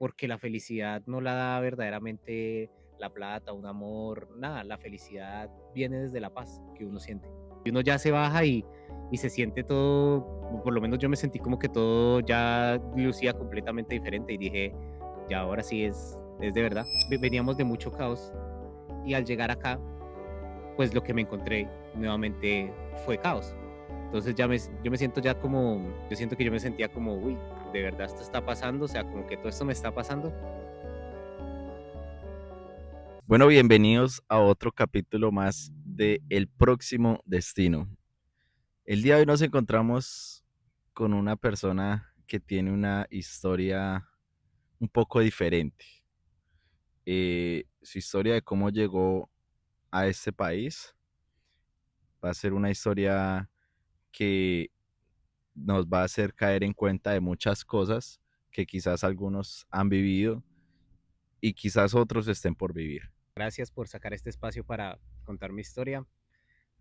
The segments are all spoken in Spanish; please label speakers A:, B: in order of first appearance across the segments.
A: porque la felicidad no la da verdaderamente la plata, un amor, nada, la felicidad viene desde la paz que uno siente. Y uno ya se baja y se siente todo, por lo menos yo me sentí como que todo ya lucía completamente diferente y dije, ya ahora sí es de verdad. Veníamos de mucho caos y al llegar acá, pues lo que me encontré nuevamente fue caos. Entonces yo me siento ya como, yo siento que yo me sentía como, uy, de verdad esto está pasando, o sea, como que todo esto me está pasando.
B: Bueno, bienvenidos a otro capítulo más de El Próximo Destino. El día de hoy nos encontramos con una persona que tiene una historia un poco diferente. Su historia de cómo llegó a este país va a ser una historia que nos va a hacer caer en cuenta de muchas cosas que quizás algunos han vivido y quizás otros estén por vivir.
A: Gracias por sacar este espacio para contar mi historia.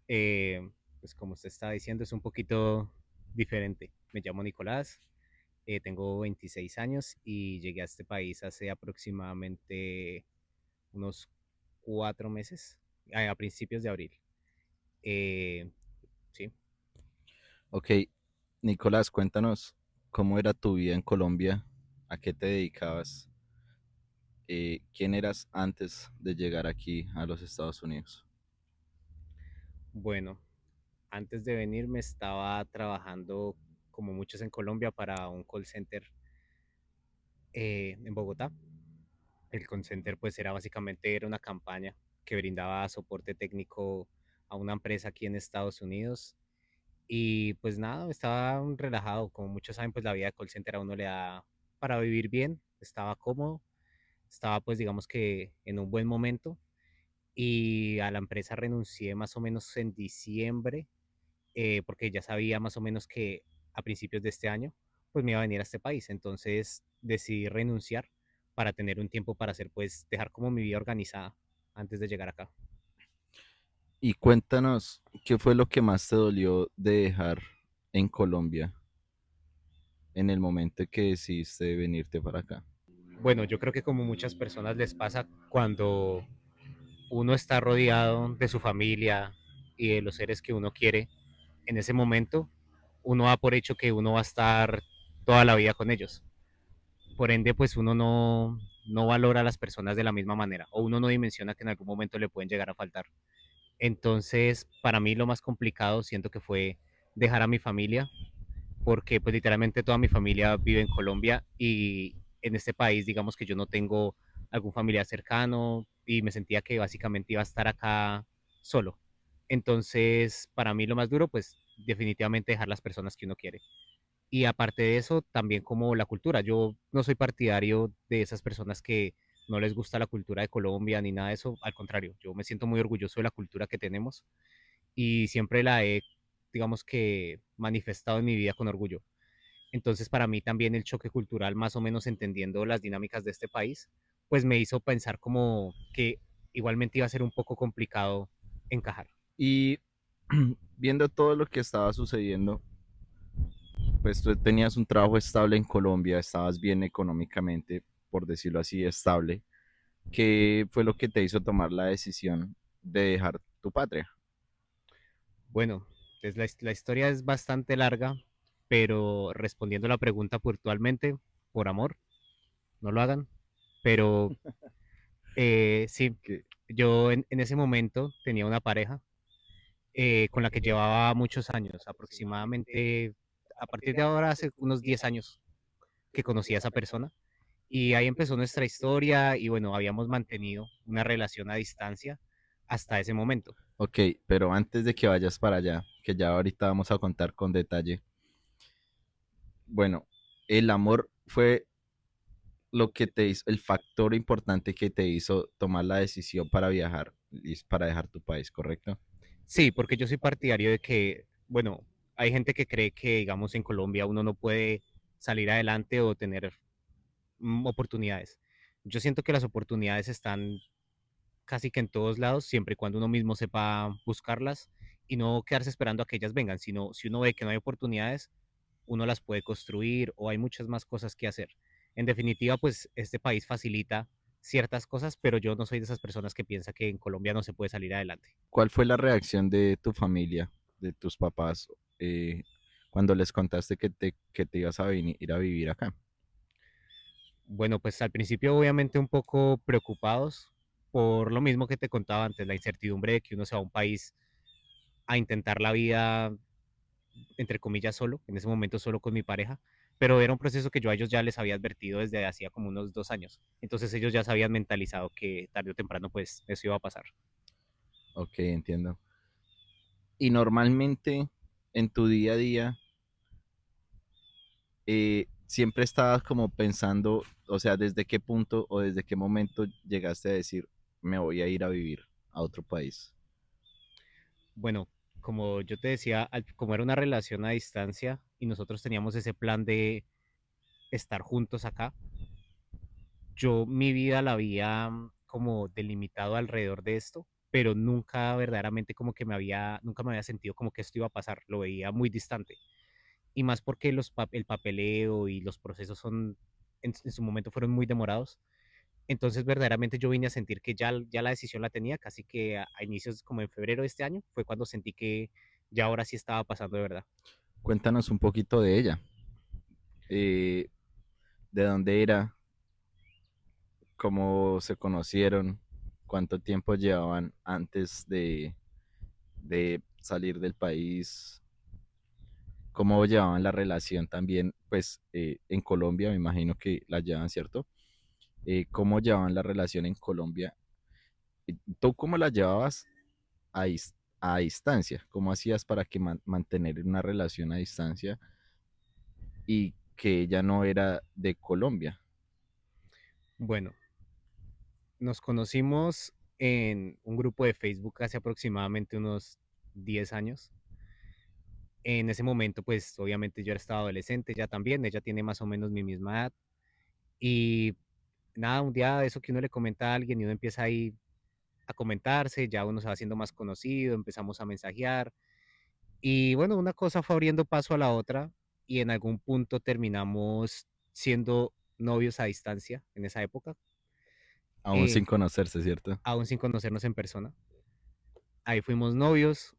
A: Eh, pues como usted está diciendo, es un poquito diferente. Me llamo Nicolás, tengo 26 años y llegué a este país hace aproximadamente unos 4 meses, a principios de abril. Eh, sí,
B: Ok, Nicolás, cuéntanos cómo era tu vida en Colombia, a qué te dedicabas, quién eras antes de llegar aquí a los Estados Unidos.
A: bueno, antes de venir me estaba trabajando, como muchos en Colombia, para un call center en Bogotá. El call center pues era básicamente era una campaña que brindaba soporte técnico a una empresa aquí en Estados Unidos. Y pues nada, estaba relajado. Como muchos saben, pues la vida de call center a uno le da para vivir bien, estaba cómodo, estaba pues digamos que en un buen momento. Y a la empresa renuncié más o menos en diciembre, porque ya sabía más o menos que a principios de este año, pues me iba a venir a este país. Entonces decidí renunciar para tener un tiempo para hacer, pues, dejar como mi vida organizada antes de llegar acá.
B: Y cuéntanos qué fue lo que más te dolió de dejar en Colombia en el momento en que decidiste venirte para acá.
A: Bueno, yo creo que como muchas personas les pasa cuando uno está rodeado de su familia y de los seres que uno quiere, en ese momento uno da por hecho que uno va a estar toda la vida con ellos. Por ende, pues uno no valora a las personas de la misma manera o uno no dimensiona que en algún momento le pueden llegar a faltar. Entonces, para mí lo más complicado siento que fue dejar a mi familia, porque pues literalmente toda mi familia vive en Colombia y en este país digamos que yo no tengo algún familiar cercano y me sentía que básicamente iba a estar acá solo. Entonces, para mí lo más duro pues definitivamente dejar las personas que uno quiere. Y aparte de eso, también como la cultura. Yo no soy partidario de esas personas que no les gusta la cultura de Colombia ni nada de eso. Al contrario, yo me siento muy orgulloso de la cultura que tenemos y siempre la he, digamos que, manifestado en mi vida con orgullo. Entonces, para mí también el choque cultural, más o menos entendiendo las dinámicas de este país, pues me hizo pensar como que igualmente iba a ser un poco complicado encajar.
B: Y viendo todo lo que estaba sucediendo, pues tú tenías un trabajo estable en Colombia, estabas bien económicamente, por decirlo así, estable. ¿Qué fue lo que te hizo tomar la decisión de dejar tu patria?
A: Bueno, pues la historia es bastante larga, pero respondiendo a la pregunta puntualmente, por amor, no lo hagan. Pero sí,
B: Que
A: yo en ese momento tenía una pareja con la que llevaba muchos años, aproximadamente, a partir de ahora hace unos 10 años que conocí a esa persona. Y ahí empezó nuestra historia y bueno, habíamos mantenido una relación a distancia hasta ese momento.
B: Ok, pero antes de que vayas para allá, que ya ahorita vamos a contar con detalle, bueno, el amor fue lo que te hizo, el factor importante que te hizo tomar la decisión para viajar y para dejar tu país, ¿correcto?
A: Sí, porque yo soy partidario de que, bueno, hay gente que cree que, digamos, en Colombia uno no puede salir adelante o tener oportunidades. Yo siento que las oportunidades están casi que en todos lados, siempre y cuando uno mismo sepa buscarlas y no quedarse esperando a que ellas vengan, sino si uno ve que no hay oportunidades, uno las puede construir o hay muchas más cosas que hacer. En definitiva, pues este país facilita ciertas cosas, pero yo no soy de esas personas que piensa que en Colombia no se puede salir adelante.
B: ¿Cuál fue la reacción de tu familia, de tus papás, eh, cuando les contaste que te ibas a venir a vivir acá?
A: Bueno, pues al principio obviamente un poco preocupados por lo mismo que te contaba antes, la incertidumbre de que uno se va a un país a intentar la vida, entre comillas, solo, en ese momento solo con mi pareja, pero era un proceso que yo a ellos ya les había advertido desde hacía como unos 2 años. Entonces ellos ya se habían mentalizado que tarde o temprano pues eso iba a pasar.
B: Ok, entiendo. Y normalmente en tu día a día, siempre estabas como pensando, o sea, ¿desde qué punto o desde qué momento llegaste a decir, me voy a ir a vivir a otro país?
A: Bueno, como yo te decía, como era una relación a distancia y nosotros teníamos ese plan de estar juntos acá, yo mi vida la había como delimitado alrededor de esto, pero nunca verdaderamente como que nunca me había sentido como que esto iba a pasar, lo veía muy distante. Y más porque el papeleo y los procesos en su momento fueron muy demorados. Entonces verdaderamente yo vine a sentir que ya la decisión la tenía, casi que a inicios como en febrero de este año, fue cuando sentí que ya ahora sí estaba pasando de verdad.
B: Cuéntanos un poquito de ella, eh, de dónde era, cómo se conocieron, cuánto tiempo llevaban antes de salir del país, cómo llevaban la relación también, pues en Colombia, me imagino que la llevan, ¿cierto? Cómo llevaban la relación en Colombia. ¿Tú cómo la llevabas a distancia? ¿Cómo hacías para que mantener una relación a distancia y que ella no era de Colombia?
A: Bueno, nos conocimos en un grupo de Facebook hace aproximadamente unos 10 años. En ese momento, pues obviamente yo era estaba adolescente, ya también, ella tiene más o menos mi misma edad. Y nada, un día de eso que uno le comenta a alguien y uno empieza ahí a comentarse, ya uno se va haciendo más conocido, empezamos a mensajear. Y bueno, una cosa fue abriendo paso a la otra y en algún punto terminamos siendo novios a distancia en esa época,
B: Aún
A: eh,
B: sin conocerse, ¿cierto?
A: aún sin conocernos en persona. Ahí fuimos novios,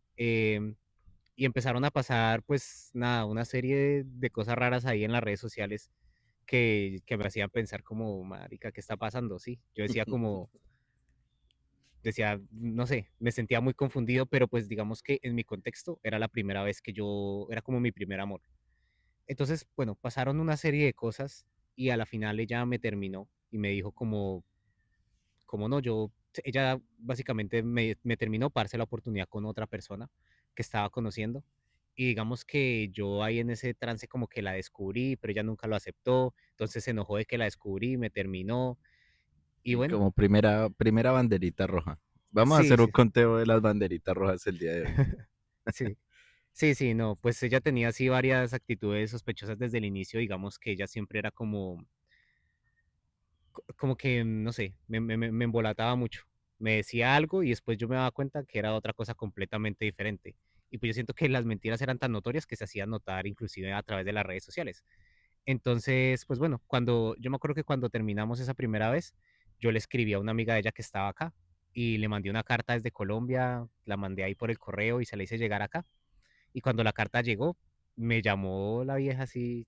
A: y empezaron a pasar pues nada, una serie de cosas raras ahí en las redes sociales que me hacían pensar como, marica, ¿qué está pasando? Sí, yo decía como, decía, no sé, me sentía muy confundido, pero pues digamos que en mi contexto era la primera vez que era como mi primer amor. Entonces, bueno, pasaron una serie de cosas y a la final ella me terminó y me dijo como no, ella básicamente me terminó para darse la oportunidad con otra persona que estaba conociendo. Y digamos que yo ahí en ese trance como que la descubrí, pero ella nunca lo aceptó, entonces se enojó de que la descubrí, me terminó. Y
B: Y
A: bueno,
B: como primera banderita roja. Vamos a
A: sí,
B: hacer un
A: sí,
B: conteo de las banderitas rojas el día de hoy.
A: sí. Sí, sí, no, pues ella tenía así varias actitudes sospechosas desde el inicio, digamos que ella siempre era como que, no sé, me embolataba mucho. Me decía algo y después yo me daba cuenta que era otra cosa completamente diferente. Y pues yo siento que las mentiras eran tan notorias que se hacían notar inclusive a través de las redes sociales. Entonces, pues bueno, yo me acuerdo que cuando terminamos esa primera vez, yo le escribí a una amiga de ella que estaba acá y le mandé una carta desde Colombia, la mandé ahí por el correo y se la hice llegar acá. Y cuando la carta llegó, me llamó la vieja así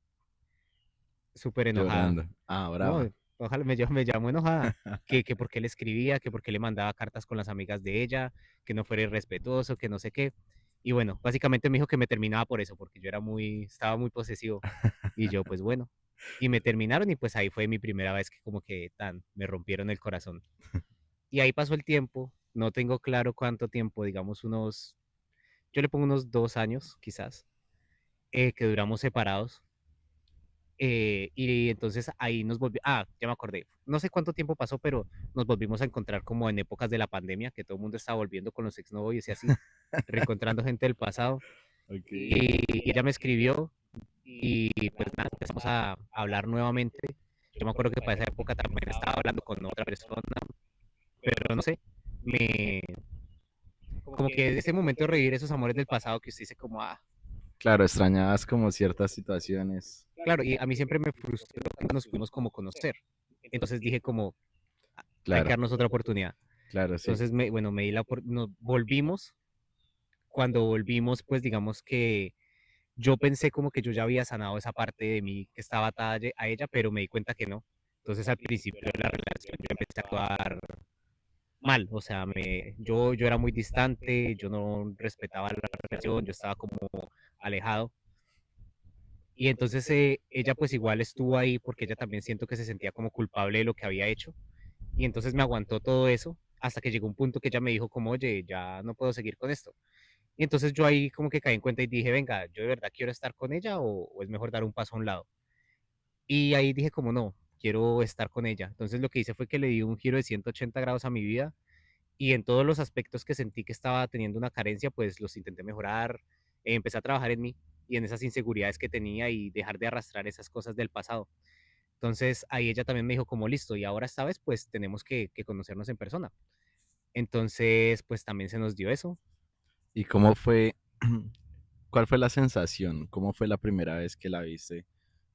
A: súper enojada.
B: Llorando. Ah,
A: No,
B: brava.
A: ojalá me llamó enojada, que por qué le escribía, que por qué le mandaba cartas con las amigas de ella, que no fuera irrespetuoso, que no sé qué. Y bueno, básicamente me dijo que me terminaba por eso, porque estaba muy posesivo. Y yo, pues bueno. Y me terminaron y pues ahí fue mi primera vez que como que me rompieron el corazón. Y ahí pasó el tiempo, no tengo claro cuánto tiempo, digamos yo le pongo unos 2 años quizás, que duramos separados. Y entonces ahí ya me acordé, no sé cuánto tiempo pasó, pero nos volvimos a encontrar como en épocas de la pandemia, que todo el mundo estaba volviendo con los exnovios y así, reencontrando gente del pasado.
B: Ok.
A: Y ella me escribió y pues nada, empezamos a hablar nuevamente. Yo me acuerdo que para esa época también estaba hablando con otra persona, pero no sé, me, como que ese momento de revivir esos amores del pasado que usted dice como,
B: Claro, extrañabas como ciertas situaciones.
A: Claro, y a mí siempre me frustró cuando nos pudimos como conocer. Entonces dije como, hay que
B: Claro,
A: darnos otra oportunidad.
B: claro, sí.
A: Entonces, bueno, nos volvimos. Cuando volvimos, pues digamos que yo pensé como que yo ya había sanado esa parte de mí que estaba atada a ella, pero me di cuenta que no. Entonces al principio de la relación yo empecé a actuar mal, o sea, yo era muy distante, yo no respetaba la relación, yo estaba como alejado. Y entonces ella pues igual estuvo ahí porque ella también siento que se sentía como culpable de lo que había hecho. Y entonces me aguantó todo eso hasta que llegó un punto que ella me dijo como, oye, ya no puedo seguir con esto. Y entonces yo ahí como que caí en cuenta y dije, venga, ¿yo de verdad quiero estar con ella o es mejor dar un paso a un lado? Y ahí dije como no, quiero estar con ella. Entonces lo que hice fue que le di un giro de 180 grados a mi vida y en todos los aspectos que sentí que estaba teniendo una carencia, pues los intenté mejorar, empecé a trabajar en mí y en esas inseguridades que tenía y dejar de arrastrar esas cosas del pasado. Entonces ahí ella también me dijo como listo y ahora esta vez pues tenemos que conocernos en persona. Entonces pues también se nos dio eso.
B: ¿Y cómo fue, cuál fue la sensación? ¿Cómo fue la primera vez que la viste?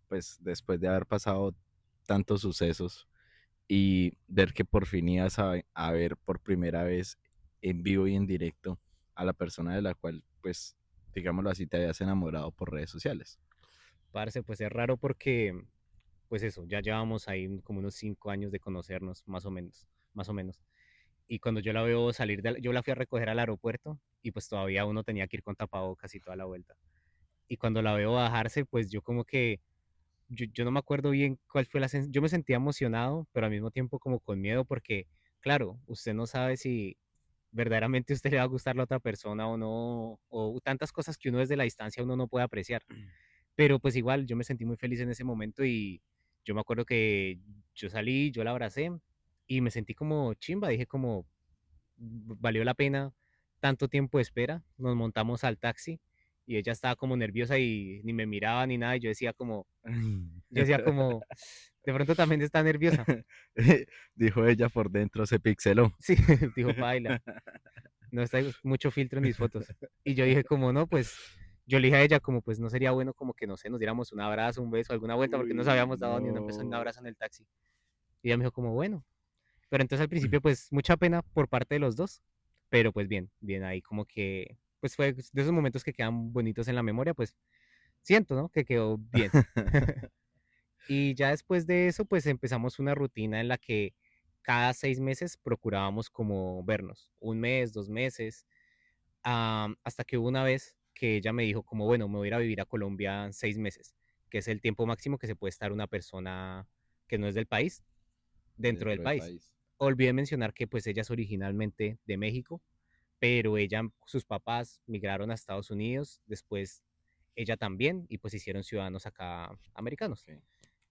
B: Pues después de haber pasado tantos sucesos y ver que por fin ibas a ver por primera vez en vivo y en directo a la persona de la cual, pues, digámoslo así, te habías enamorado por redes sociales.
A: Parce, pues es raro porque pues eso, ya llevamos ahí como unos 5 años de conocernos, más o menos, más o menos. Y cuando yo la veo salir, yo la fui a recoger al aeropuerto y pues todavía uno tenía que ir con tapabocas y toda la vuelta. Y cuando la veo bajarse, pues yo como que, yo no me acuerdo bien cuál fue la sensación, yo me sentía emocionado, pero al mismo tiempo como con miedo porque, claro, usted no sabe si verdaderamente a usted le va a gustar la otra persona o no, o tantas cosas que uno desde la distancia uno no puede apreciar. Pero pues igual yo me sentí muy feliz en ese momento y yo me acuerdo que yo salí, yo la abracé y me sentí como chimba, dije como valió la pena tanto tiempo de espera, nos montamos al taxi y ella estaba como nerviosa y ni me miraba ni nada y yo decía como, de pronto también está nerviosa.
B: Dijo ella por dentro, se pixeló.
A: Sí, dijo, paila, no está mucho filtro en mis fotos. Y yo dije como no, pues yo le dije a ella como pues no sería bueno como que no sé, nos diéramos un abrazo, un beso, alguna vuelta porque no nos
B: Uy,
A: habíamos dado ni un beso ni un
B: no.
A: abrazo en el taxi. Y ella me dijo como bueno, pero entonces al principio pues mucha pena por parte de los dos, pero pues bien, bien ahí como que pues fue de esos momentos que quedan bonitos en la memoria, pues siento, ¿no? Que quedó bien. Y ya después de eso pues empezamos una rutina en la que cada 6 meses procurábamos como vernos, un mes, 2 meses, hasta que hubo una vez que ella me dijo como, bueno, me voy a ir a vivir a Colombia 6 meses, que es el tiempo máximo que se puede estar una persona que no es del país dentro del
B: Dentro del
A: país.
B: país.
A: Olvidé mencionar que pues ella es originalmente de México, pero sus papás migraron a Estados Unidos, después ella también, y pues hicieron ciudadanos acá americanos.
B: Ok. Es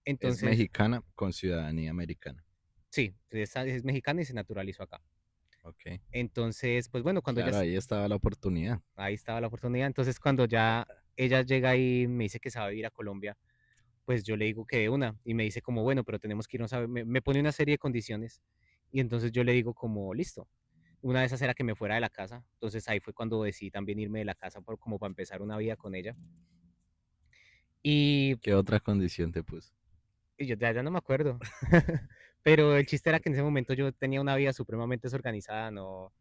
A: Entonces,
B: mexicana con ciudadanía americana.
A: sí, es mexicana y se naturalizó acá.
B: Ok.
A: Entonces, pues bueno, cuando ella,
B: Claro, ahí estaba la oportunidad.
A: ahí estaba la oportunidad, entonces cuando ya ella llega y me dice que se va a vivir a Colombia, pues yo le digo que de una, y me dice como, bueno, pero tenemos que irnos me pone una serie de condiciones, y entonces yo le digo como, listo. Una de esas era que me fuera de la casa, entonces ahí fue cuando decidí también irme de la casa como para empezar una vida con ella. Y,
B: ¿Qué otra condición te puso?
A: y yo ya no me acuerdo, pero el chiste era que en ese momento yo tenía una vida supremamente desorganizada, no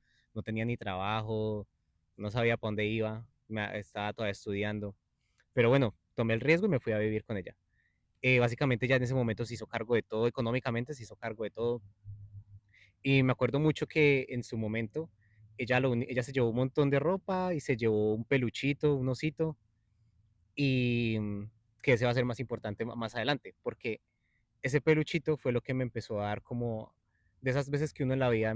A: tenía ni trabajo, no sabía para dónde iba, estaba todavía estudiando, pero bueno, tomé el riesgo y me fui a vivir con ella. Básicamente ya en ese momento se hizo cargo de todo, económicamente se hizo cargo de todo. Y me acuerdo mucho que en su momento ella se llevó un montón de ropa y se llevó un peluchito, un osito, y que ese va a ser más importante más adelante, porque ese peluchito fue lo que me empezó a dar como de esas veces que uno en la vida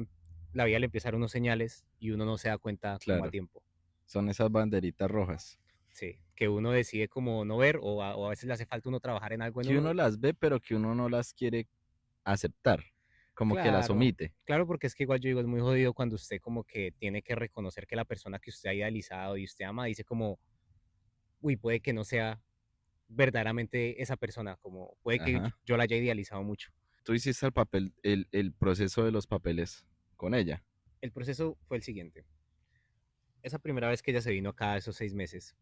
A: le empieza a dar unos señales y uno no se da cuenta como a
B: Claro,
A: tiempo.
B: son esas banderitas rojas.
A: Sí, que uno decide como no ver o a veces le hace falta uno trabajar en algo en
B: Que
A: uno.
B: uno las ve, pero que uno no las quiere aceptar. Como que las
A: Claro,
B: omite.
A: claro, porque es que igual yo digo, es muy jodido cuando usted como que tiene que reconocer que la persona que usted ha idealizado y usted ama dice como, uy, puede que no sea verdaderamente esa persona, como puede que
B: Ajá.
A: yo la haya idealizado mucho.
B: Tú hiciste el papel, el proceso de los papeles con ella.
A: El proceso fue el siguiente. Esa primera vez que ella se vino acá, esos 6 meses,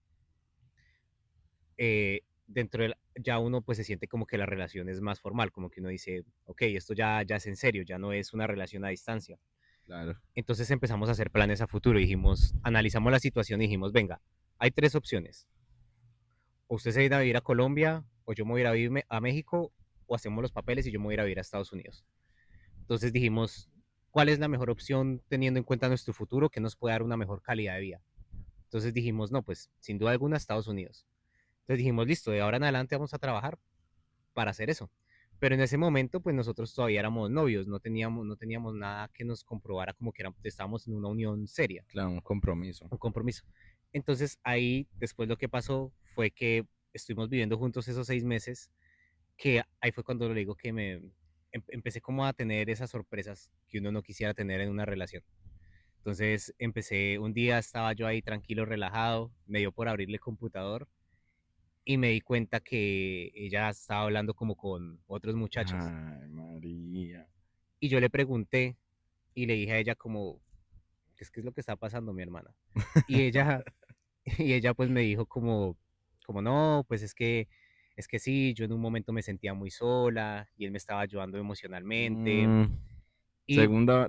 A: dentro de ya uno pues se siente como que la relación es más formal, como que uno dice, ok, esto ya es en serio, ya no es una relación a distancia.
B: Claro.
A: Entonces empezamos a hacer planes a futuro, dijimos, analizamos la situación y dijimos, venga, hay tres opciones. O usted se va a ir a Colombia, o yo me voy a ir a vivir a México, o hacemos los papeles y yo me voy a ir a vivir a Estados Unidos. Entonces dijimos, ¿cuál es la mejor opción teniendo en cuenta nuestro futuro que nos puede dar una mejor calidad de vida? Entonces dijimos, no, pues sin duda alguna Estados Unidos. Entonces dijimos, listo, de ahora en adelante vamos a trabajar para hacer eso. Pero en ese momento, pues nosotros todavía éramos novios, no teníamos nada que nos comprobara como que estábamos en una unión seria,
B: Claro, un compromiso.
A: un compromiso. Entonces ahí, después lo que pasó fue que estuvimos viviendo juntos esos 6 meses, que ahí fue cuando le digo que empecé como a tener esas sorpresas que uno no quisiera tener en una relación. Entonces empecé, un día estaba yo ahí tranquilo, relajado, me dio por abrirle el computador y me di cuenta que ella estaba hablando como con otros muchachos.
B: Ay, María.
A: Y yo le pregunté y le dije a ella como, ¿qué es lo que está pasando, mi hermana? Y ella, y ella pues me dijo como no, pues es que sí, yo en un momento me sentía muy sola y él me estaba ayudando emocionalmente.
B: Mm,
A: Y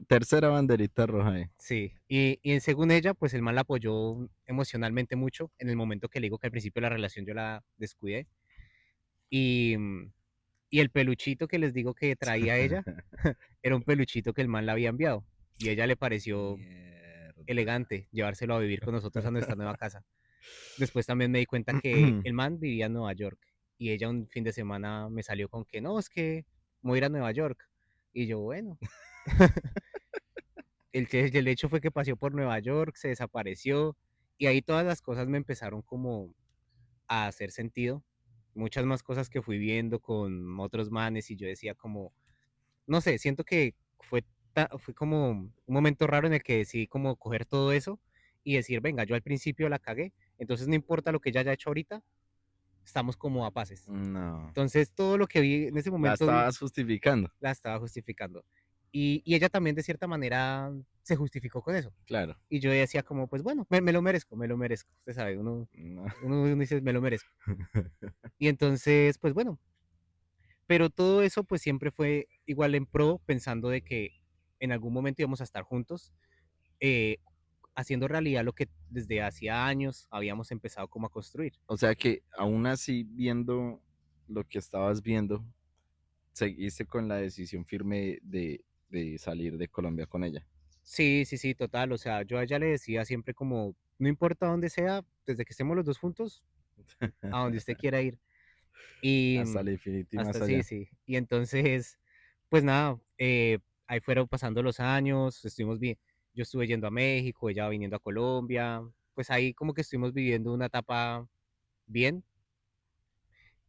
B: tercera banderita roja ahí.
A: sí, y según ella, pues el man la apoyó emocionalmente mucho en el momento que le digo que al principio de la relación yo la descuidé. Y, y el peluchito que les digo que traía ella era un peluchito que el man le había enviado. Y a ella le pareció
B: Mierda.
A: elegante llevárselo a vivir con nosotros a nuestra nueva casa. Después también me di cuenta que el man vivía en Nueva York y ella un fin de semana me salió con que no, es que voy a ir a Nueva York. Y yo, bueno, el hecho fue que paseó por Nueva York, se desapareció y ahí todas las cosas me empezaron como a hacer sentido. Muchas más cosas que fui viendo con otros manes y yo decía como, no sé, siento que fue como un momento raro en el que decidí como coger todo eso y decir, venga, yo al principio la cagué, entonces no importa lo que ella haya hecho ahorita, estamos como a paces.
B: No.
A: Entonces todo lo que vi en ese
B: La
A: momento
B: estabas justificando.
A: la estaba justificando. Y ella también de cierta manera se justificó con eso.
B: Claro.
A: Y yo decía como, pues bueno, me lo merezco, me lo merezco. Usted sabe, uno,
B: No.
A: uno dice, me lo merezco. Y entonces, pues bueno, pero todo eso pues siempre fue igual en pro, pensando de que en algún momento íbamos a estar juntos, eh, haciendo realidad lo que desde hacía años habíamos empezado como a construir.
B: O sea que aún así, viendo lo que estabas viendo, seguiste con la decisión firme de salir de Colombia con ella.
A: Sí, sí, sí, total. O sea, yo a ella le decía siempre como, no importa dónde sea, desde que estemos los dos juntos, a donde usted quiera ir. Y
B: Hasta el infinito y más
A: hasta sí,
B: allá.
A: sí. Y entonces, pues nada, ahí fueron pasando los años, estuvimos bien. Yo estuve yendo a México, ella viniendo a Colombia, pues ahí como que estuvimos viviendo una etapa bien.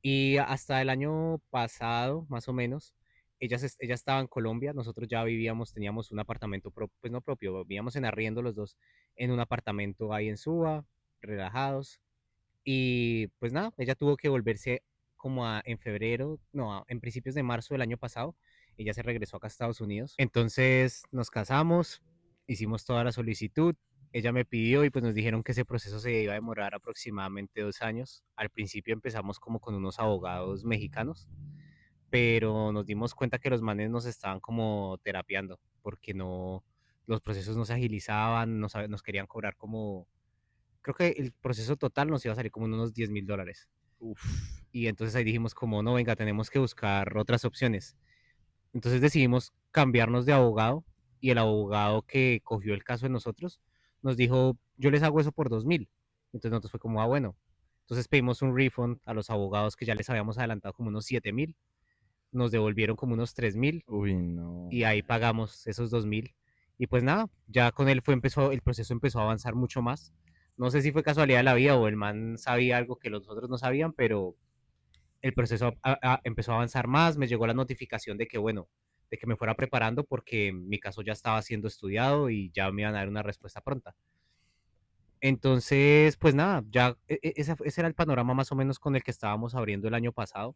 A: Y hasta el año pasado, más o menos, ella estaba en Colombia, nosotros ya vivíamos, teníamos un apartamento, pues no propio, vivíamos en arriendo los dos en un apartamento ahí en Suba, relajados. Y pues nada, ella tuvo que volverse como en febrero, no, en principios de marzo del año pasado, ella se regresó acá a Estados Unidos. Entonces nos casamos, hicimos toda la solicitud, ella me pidió y pues nos dijeron que ese proceso se iba a demorar aproximadamente 2 años. Al principio empezamos como con unos abogados mexicanos, pero nos dimos cuenta que los manes nos estaban como terapiando, porque no, los procesos no se agilizaban, nos querían cobrar como, creo que el proceso total nos iba a salir como en unos $10,000.
B: Uf.
A: Y entonces ahí dijimos como, no, venga, tenemos que buscar otras opciones. Entonces decidimos cambiarnos de abogado y el abogado que cogió el caso de nosotros nos dijo, yo les hago eso por 2,000. Entonces nosotros fue como, bueno. Entonces pedimos un refund a los abogados que ya les habíamos adelantado como unos 7,000. Nos devolvieron como unos 3,000
B: Uy, no,
A: y ahí pagamos esos 2,000. Y pues nada, ya con él el proceso empezó a avanzar mucho más. No sé si fue casualidad de la vida o el man sabía algo que los otros no sabían, pero el proceso empezó a avanzar más, me llegó la notificación de que, bueno, de que me fuera preparando porque mi caso ya estaba siendo estudiado y ya me iban a dar una respuesta pronta. Entonces, pues nada, ya ese era el panorama más o menos con el que estábamos abriendo el año pasado.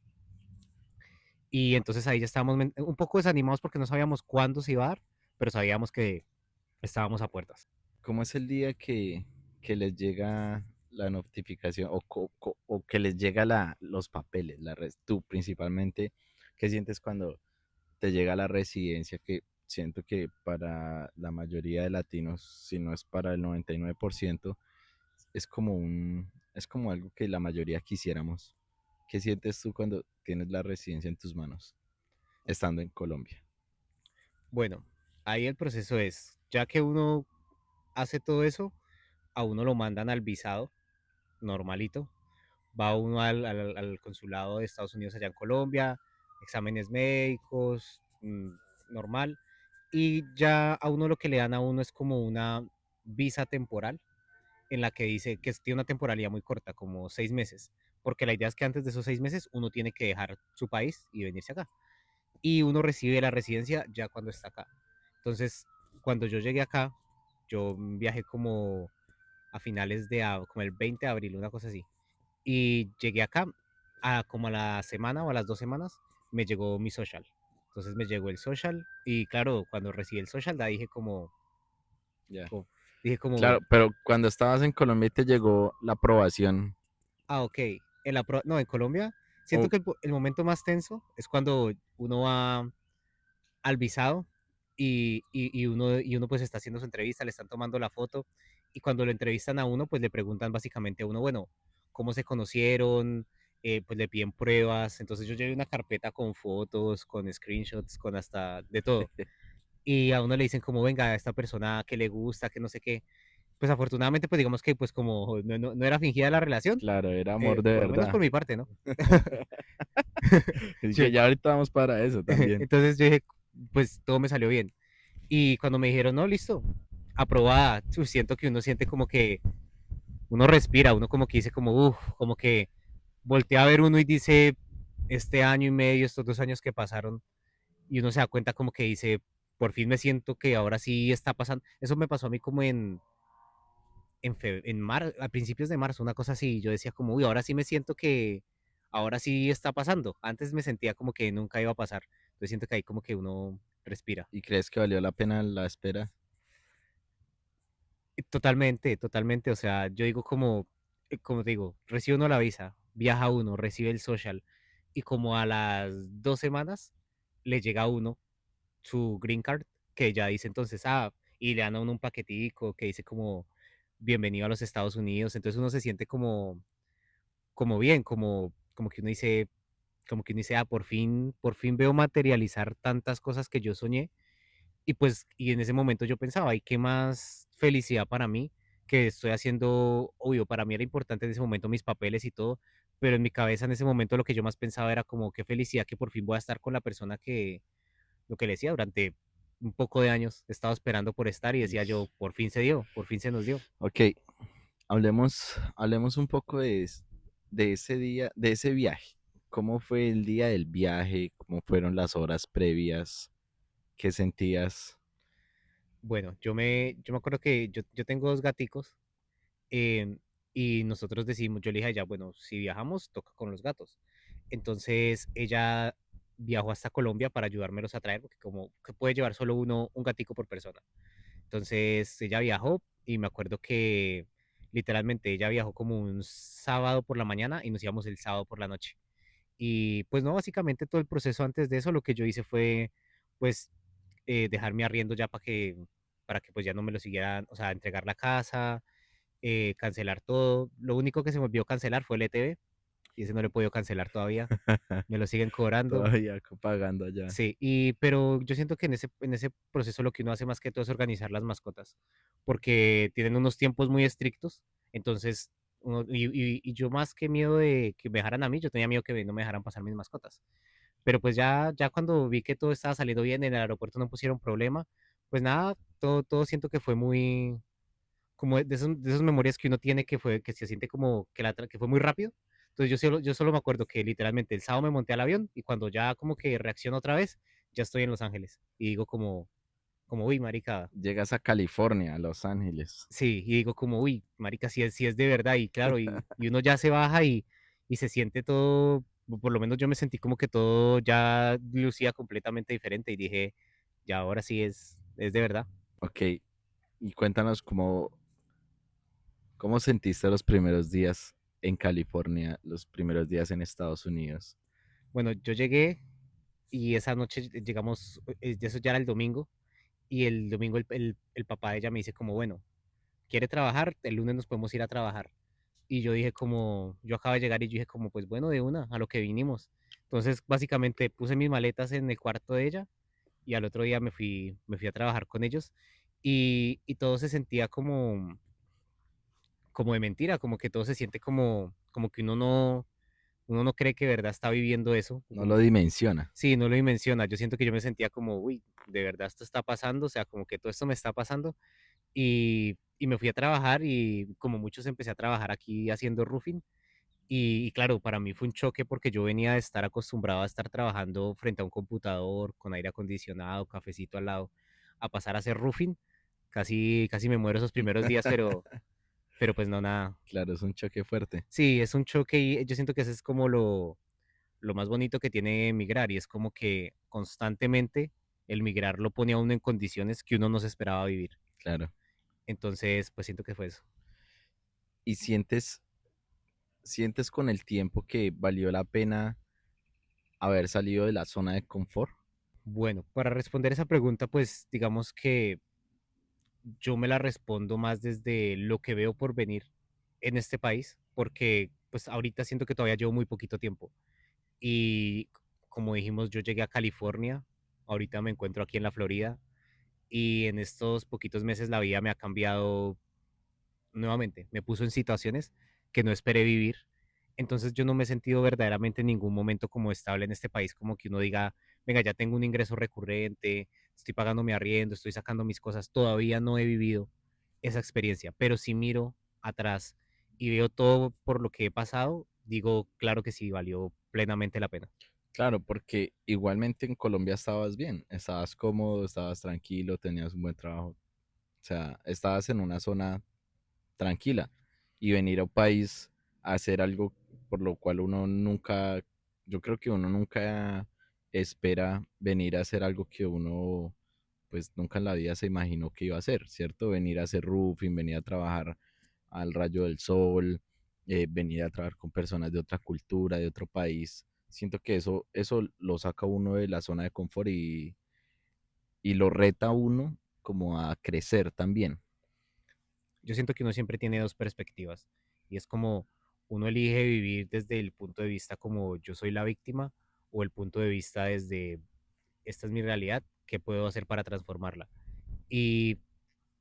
A: Y entonces ahí ya estábamos un poco desanimados porque no sabíamos cuándo se iba a dar, pero sabíamos que estábamos a puertas.
B: ¿cómo es el día que les llega la notificación o que les llega los papeles, tú principalmente, ¿qué sientes cuando te llega la residencia? Que siento que para la mayoría de latinos, si no es para el 99%, es como algo que la mayoría quisiéramos. ¿Qué sientes tú cuando tienes la residencia en tus manos, estando en Colombia?
A: Bueno, ahí el proceso es, ya que uno hace todo eso, a uno lo mandan al visado normalito, va uno al consulado de Estados Unidos allá en Colombia, exámenes médicos, normal, y ya a uno lo que le dan a uno es como una visa temporal en la que dice que tiene una temporalidad muy corta, como 6 meses, porque la idea es que antes de esos 6 meses uno tiene que dejar su país y venirse acá, y uno recibe la residencia ya cuando está acá. Entonces, cuando yo llegué acá, yo viajé como a finales de, como el 20 de abril, una cosa así, y llegué acá como a la semana o a las 2 semanas, me llegó mi social. Entonces me llegó el social y claro, cuando recibí el social, ya dije
B: Ya.
A: como, dije como,
B: Claro, pero cuando estabas en Colombia y te llegó la aprobación,
A: ok, no, en Colombia, siento
B: o
A: que el momento más tenso es cuando uno va al visado y uno pues está haciendo su entrevista, le están tomando la foto y cuando lo entrevistan a uno pues le preguntan básicamente a uno, bueno, ¿cómo se conocieron? Pues le piden pruebas, entonces yo llevé una carpeta con fotos, con screenshots, con hasta de todo. Y a uno le dicen como, venga, a esta persona que le gusta, que no sé qué. Pues afortunadamente pues digamos que pues como no era fingida la relación,
B: claro, era amor de
A: por lo menos
B: verdad.
A: por mi parte, ¿no?
B: Es
A: Yo-
B: que ya ahorita vamos para eso también.
A: entonces yo dije, pues todo me salió bien. Y cuando me dijeron, no, listo, aprobada, siento que uno siente como que uno respira, uno como que dice como, uff, como que voltea a ver uno y dice, este año y medio, estos 2 años que pasaron, y uno se da cuenta como que dice, por fin me siento que ahora sí está pasando. Eso me pasó a mí como a principios de marzo, una cosa así. Yo decía como, uy, ahora sí me siento que ahora sí está pasando. Antes me sentía como que nunca iba a pasar. Yo siento que ahí como que uno respira.
B: ¿Y crees que valió la pena la espera?
A: Totalmente, totalmente. O sea, yo digo como te digo, recibe uno la visa, viaja uno, recibe el social y como a las 2 semanas le llega a uno su green card que ya dice entonces, y le dan a uno un paquetico que dice como bienvenido a los Estados Unidos. Entonces uno se siente como bien, como que uno dice, por fin veo materializar tantas cosas que yo soñé y pues, y en ese momento yo pensaba, ¿y qué más felicidad para mí que estoy haciendo? Obvio, para mí era importante en ese momento mis papeles y todo, pero en mi cabeza en ese momento lo que yo más pensaba era como qué felicidad que por fin voy a estar con la persona que, lo que le decía, durante un poco de años he estado esperando por estar y decía yo,
B: Ish.
A: por fin se dio, por fin se nos dio.
B: Ok, hablemos un poco de ese día, de ese viaje. ¿Cómo fue el día del viaje? ¿Cómo fueron las horas previas? ¿Qué sentías?
A: Bueno, yo me acuerdo que yo tengo dos gaticos. Em, y nosotros decidimos, yo le dije a ella, bueno, si viajamos, toca con los gatos. Entonces ella viajó hasta Colombia para ayudármelos a traer, porque como que puede llevar solo un gatico por persona. Entonces ella viajó y me acuerdo que literalmente ella viajó como un sábado por la mañana y nos íbamos el sábado por la noche. Y pues no, básicamente todo el proceso antes de eso, lo que yo hice fue pues dejar mi arriendo ya para que pues ya no me lo siguieran, o sea, entregar la casa, cancelar todo. Lo único que se me olvidó cancelar fue el ETV y ese no lo he podido cancelar todavía. Me lo siguen cobrando.
B: Todavía pagando allá.
A: Sí, pero yo siento que en ese proceso lo que uno hace más que todo es organizar las mascotas, porque tienen unos tiempos muy estrictos. Entonces, y yo más que miedo de que me dejaran a mí, yo tenía miedo que no me dejaran pasar mis mascotas. Pero pues ya cuando vi que todo estaba saliendo bien, en el aeropuerto no pusieron problema, pues nada, todo siento que fue muy, como de esas memorias que uno tiene que se siente como que fue muy rápido. Entonces yo solo me acuerdo que literalmente el sábado me monté al avión y cuando ya como que reacciono otra vez, ya estoy en Los Ángeles. Y digo uy, marica,
B: Llegas a California, a Los Ángeles.
A: sí, y digo como, uy, marica, si es de verdad. Y claro, y uno ya se baja y se siente todo, por lo menos yo me sentí como que todo ya lucía completamente diferente y dije, ya ahora sí es de verdad.
B: Ok, y cuéntanos cómo, ¿Cómo sentiste los primeros días en California, los primeros días en Estados Unidos?
A: Bueno, yo llegué y esa noche llegamos, eso ya era el domingo, y el domingo el papá de ella me dice como, bueno, ¿quiere trabajar? El lunes nos podemos ir a trabajar. Y yo dije como, yo acabo de llegar y yo dije como, pues bueno, de una, a lo que vinimos. Entonces, básicamente puse mis maletas en el cuarto de ella y al otro día me fui a trabajar con ellos y todo se sentía como de mentira, como que todo se siente como que uno no cree que de verdad está viviendo eso,
B: No
A: como
B: lo
A: que
B: dimensiona.
A: sí, no lo dimensiona. Yo siento que yo me sentía como, uy, de verdad esto está pasando, o sea, como que todo esto me está pasando y me fui a trabajar y como muchos empecé a trabajar aquí haciendo roofing. Y claro, para mí fue un choque porque yo venía de estar acostumbrado a estar trabajando frente a un computador con aire acondicionado, cafecito al lado, a pasar a hacer roofing. Casi me muero esos primeros días, pero pues no, nada.
B: Claro, es un choque fuerte.
A: Sí, es un choque y yo siento que eso es como lo más bonito que tiene migrar y es como que constantemente el migrar lo pone a uno en condiciones que uno no se esperaba vivir.
B: Claro.
A: Entonces, pues siento que fue eso.
B: ¿Y sientes con el tiempo que valió la pena haber salido de la zona de confort?
A: Bueno, para responder esa pregunta, pues digamos que yo me la respondo más desde lo que veo por venir en este país, porque pues ahorita siento que todavía llevo muy poquito tiempo. Y como dijimos, yo llegué a California, ahorita me encuentro aquí en la Florida y en estos poquitos meses la vida me ha cambiado nuevamente, me puso en situaciones que no esperé vivir. Entonces yo no me he sentido verdaderamente en ningún momento como estable en este país, como que uno diga, venga, ya tengo un ingreso recurrente, estoy pagando mi arriendo, estoy sacando mis cosas, todavía no he vivido esa experiencia, pero si miro atrás y veo todo por lo que he pasado, digo, claro que sí, valió plenamente la pena.
B: Claro, porque igualmente en Colombia estabas bien, estabas cómodo, estabas tranquilo, tenías un buen trabajo, o sea, estabas en una zona tranquila y venir a un país a hacer algo por lo cual uno nunca, yo creo que uno nunca espera venir a hacer algo que uno pues nunca en la vida se imaginó que iba a hacer, ¿cierto? Venir a hacer roofing, venir a trabajar al rayo del sol, venir a trabajar con personas de otra cultura, de otro país. Siento que eso lo saca uno de la zona de confort y lo reta a uno como a crecer también.
A: Yo siento que uno siempre tiene dos perspectivas y es como uno elige vivir desde el punto de vista como yo soy la víctima o el punto de vista desde esta es mi realidad, ¿qué puedo hacer para transformarla? Y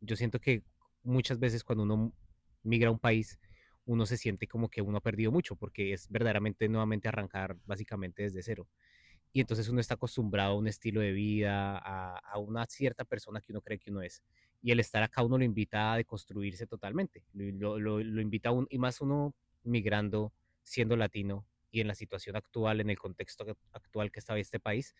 A: yo siento que muchas veces cuando uno migra a un país, uno se siente como que uno ha perdido mucho porque es verdaderamente nuevamente arrancar básicamente desde cero. Y entonces uno está acostumbrado a un estilo de vida, a una cierta persona que uno cree que uno es. Y el estar acá uno lo invita a deconstruirse totalmente, lo invita a un, y más uno migrando, siendo latino y en la situación actual, en el contexto actual que está este país,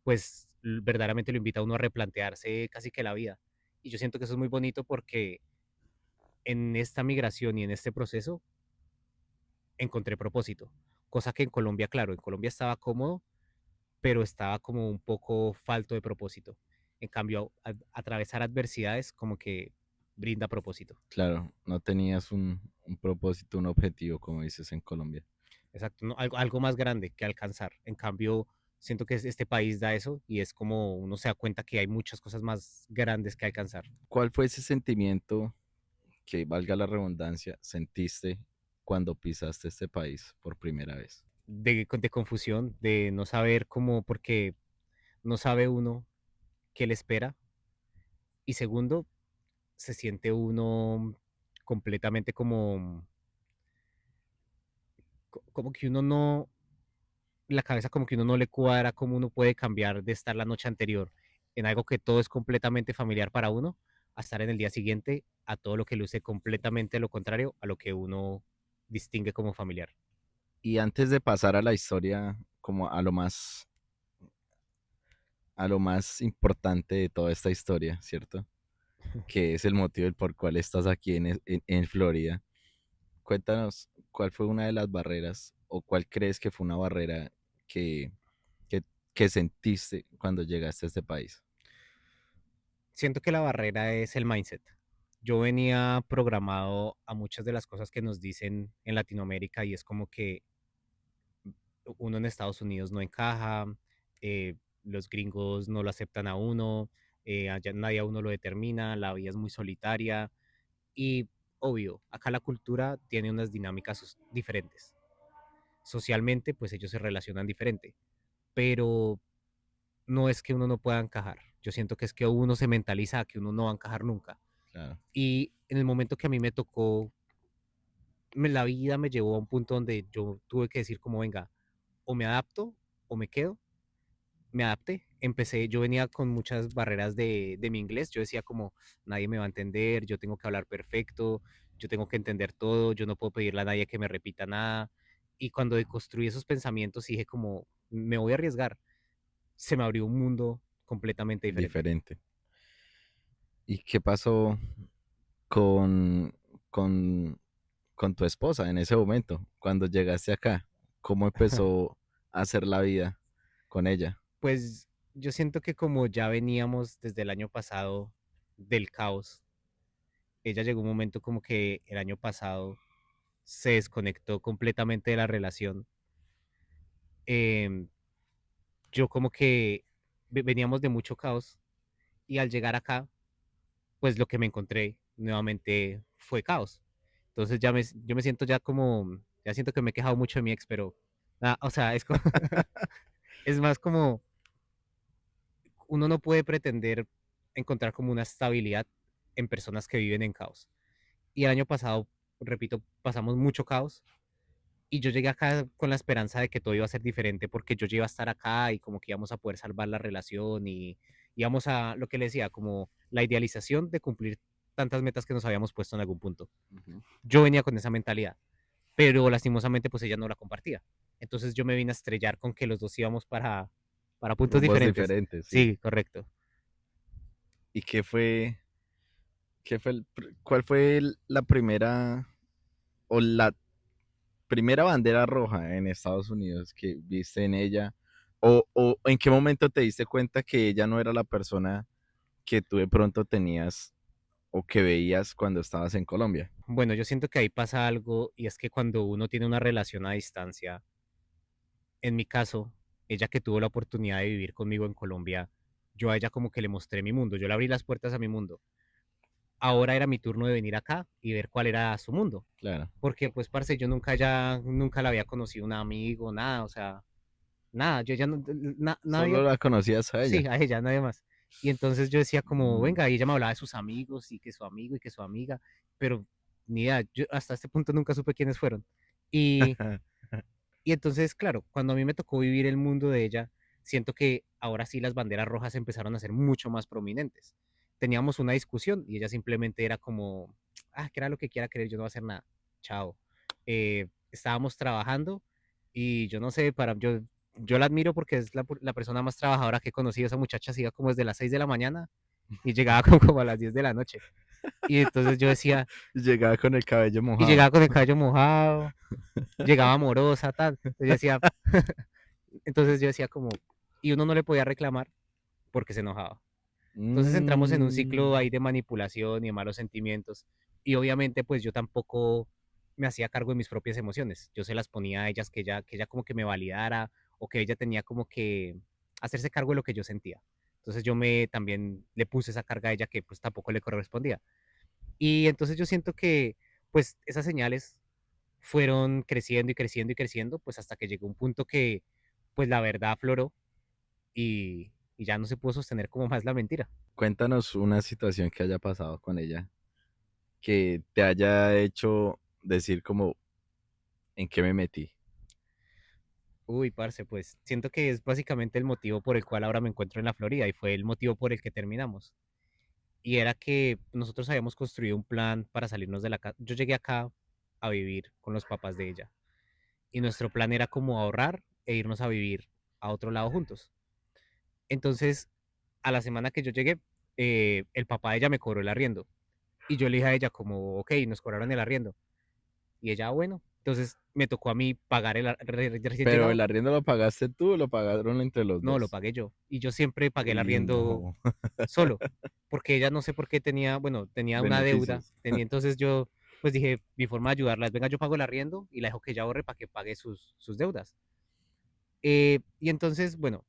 A: pues verdaderamente lo invita a uno a replantearse casi que la vida. Y yo siento que eso es muy bonito porque en esta migración y en este proceso encontré propósito, cosa que en Colombia, claro, en Colombia estaba cómodo, pero estaba como un poco falto de propósito. En cambio, atravesar adversidades como que brinda propósito.
B: Claro, no tenías un propósito, un objetivo, como dices en Colombia.
A: Exacto, ¿no? Algo más grande que alcanzar. En cambio, siento que este país da eso y es como uno se da cuenta que hay muchas cosas más grandes que alcanzar.
B: ¿Cuál fue ese sentimiento que, valga la redundancia, sentiste cuando pisaste este país por primera vez?
A: De confusión, de no saber cómo, porque no sabe uno qué le espera. Y segundo, se siente uno completamente como que uno no, la cabeza como que uno no le cuadra cómo uno puede cambiar de estar la noche anterior en algo que todo es completamente familiar para uno, a estar en el día siguiente a todo lo que luce completamente lo contrario a lo que uno distingue como familiar.
B: Y antes de pasar a la historia, como a lo más importante de toda esta historia, ¿cierto? Que es el motivo del por cual estás aquí en Florida. Cuéntanos, ¿cuál fue una de las barreras o cuál crees que fue una barrera que, que, que sentiste cuando llegaste a este país?
A: Siento que la barrera es el mindset. yo venía programado a muchas de las cosas que nos dicen en Latinoamérica y es como que uno en Estados Unidos no encaja, los gringos no lo aceptan a uno, allá nadie a uno lo determina, la vida es muy solitaria y obvio, acá la cultura tiene unas dinámicas diferentes. Socialmente, pues ellos se relacionan diferente, pero no es que uno no pueda encajar. Yo siento que es que uno se mentaliza a que uno no va a encajar nunca.
B: Claro,
A: Y en el momento que a mí me tocó, la vida me llevó a un punto donde yo tuve que decir como, venga, o me adapto o me quedo. Me adapté, empecé, yo venía con muchas barreras de mi inglés, yo decía como, nadie me va a entender, yo tengo que hablar perfecto, yo tengo que entender todo, yo no puedo pedirle a nadie que me repita nada. Y cuando deconstruí esos pensamientos dije como, me voy a arriesgar, se me abrió un mundo completamente diferente.
B: diferente. ¿Y qué pasó con, con, con tu esposa en ese momento, cuando llegaste acá? ¿Cómo empezó a hacer la vida con ella?
A: Pues yo siento que como ya veníamos desde el año pasado del caos, ella llegó un momento como que el año pasado se desconectó completamente de la relación. Em, yo como que veníamos de mucho caos y al llegar acá, pues lo que me encontré nuevamente fue caos. Entonces yo me siento ya como, ya siento que me he quejado mucho de mi ex, pero, o sea, es, es más como uno no puede pretender encontrar como una estabilidad en personas que viven en caos. Y el año pasado, repito, pasamos mucho caos y yo llegué acá con la esperanza de que todo iba a ser diferente porque yo ya iba a estar acá y como que íbamos a poder salvar la relación y íbamos a, lo que le decía, como la idealización de cumplir tantas metas que nos habíamos puesto en algún punto.
B: Ujú.
A: Yo venía con esa mentalidad, pero lastimosamente pues ella no la compartía. Entonces yo me vine a estrellar con que los dos íbamos para puntos
B: Rumbos
A: diferentes.
B: diferentes, sí.
A: Sí, correcto.
B: ¿Y cuál fue la primera o la primera bandera roja en Estados Unidos que viste en ella? O en qué momento te diste cuenta que ella no era la persona que tú de pronto tenías o que veías cuando estabas en Colombia?
A: Bueno, yo siento que ahí pasa algo y es que cuando uno tiene una relación a distancia, en mi caso, ella que tuvo la oportunidad de vivir conmigo en Colombia, yo a ella como que le mostré mi mundo, yo le abrí las puertas a mi mundo. Ahora era mi turno de venir acá y ver cuál era su mundo.
B: Claro.
A: Porque pues, parce, yo nunca ya, nunca la había conocido un amigo, nada, o sea, nada, yo ya no, nadie,
B: Solo la conocías a
A: sí,
B: ella.
A: a ella, nadie más. Y entonces yo decía como,
B: Mm.
A: venga, y ella me hablaba de sus amigos y que su amigo y que su amiga, pero ni idea, yo hasta este punto nunca supe quiénes fueron. Y y entonces, claro, cuando a mí me tocó vivir el mundo de ella, siento que ahora sí las banderas rojas empezaron a ser mucho más prominentes. Teníamos una discusión y ella simplemente era como, que era lo que quiera querer, yo no voy a hacer nada. Chao. Estábamos trabajando y yo no sé, yo la admiro porque es la persona más trabajadora que he conocido. Esa muchacha se iba como desde las 6 de la mañana y llegaba como a las 10 de la noche. Y entonces yo decía,
B: Llegaba con el cabello
A: y
B: mojado.
A: llegaba con el cabello mojado, llegaba amorosa, tal. Entonces yo decía, como, y uno no le podía reclamar porque se enojaba. Entonces entramos en un ciclo
B: Mm.
A: ahí de manipulación y de malos sentimientos. Y obviamente pues yo tampoco me hacía cargo de mis propias emociones. Yo se las ponía a ellas que ella como que me validara o que ella tenía como que hacerse cargo de lo que yo sentía. Entonces yo me también le puse esa carga a ella que pues tampoco le correspondía. Y entonces yo siento que pues esas señales fueron creciendo y creciendo y creciendo, pues hasta que llegó un punto que pues la verdad afloró y ya no se pudo sostener como más la mentira.
B: Cuéntanos una situación que haya pasado con ella, que te haya hecho decir como, ¿en qué me metí?
A: Uy, parce, pues siento que es básicamente el motivo por el cual ahora me encuentro en la Florida y fue el motivo por el que terminamos. Y era que nosotros habíamos construido un plan para salirnos de la casa. Yo llegué acá a vivir con los papás de ella y nuestro plan era como ahorrar e irnos a vivir a otro lado juntos. Entonces, a la semana que yo llegué, el papá de ella me cobró el arriendo y yo le dije a ella como, ok, nos cobraron el arriendo. Y ella, bueno, entonces me tocó a mí pagar recién
B: Pero el
A: llegado.
B: arriendo lo pagaste tú o lo pagaron entre los
A: No, lo
B: dos.
A: pagué yo. Y yo siempre pagué el
B: Uy,
A: arriendo
B: no.
A: solo. porque ella no sé por qué tenía, bueno, tenía una deuda,
B: Beneficios.
A: tenía, entonces yo pues dije, mi forma de ayudarla es, venga, yo pago el arriendo y la dejo que ella ahorre para que pague sus deudas. Y entonces, bueno,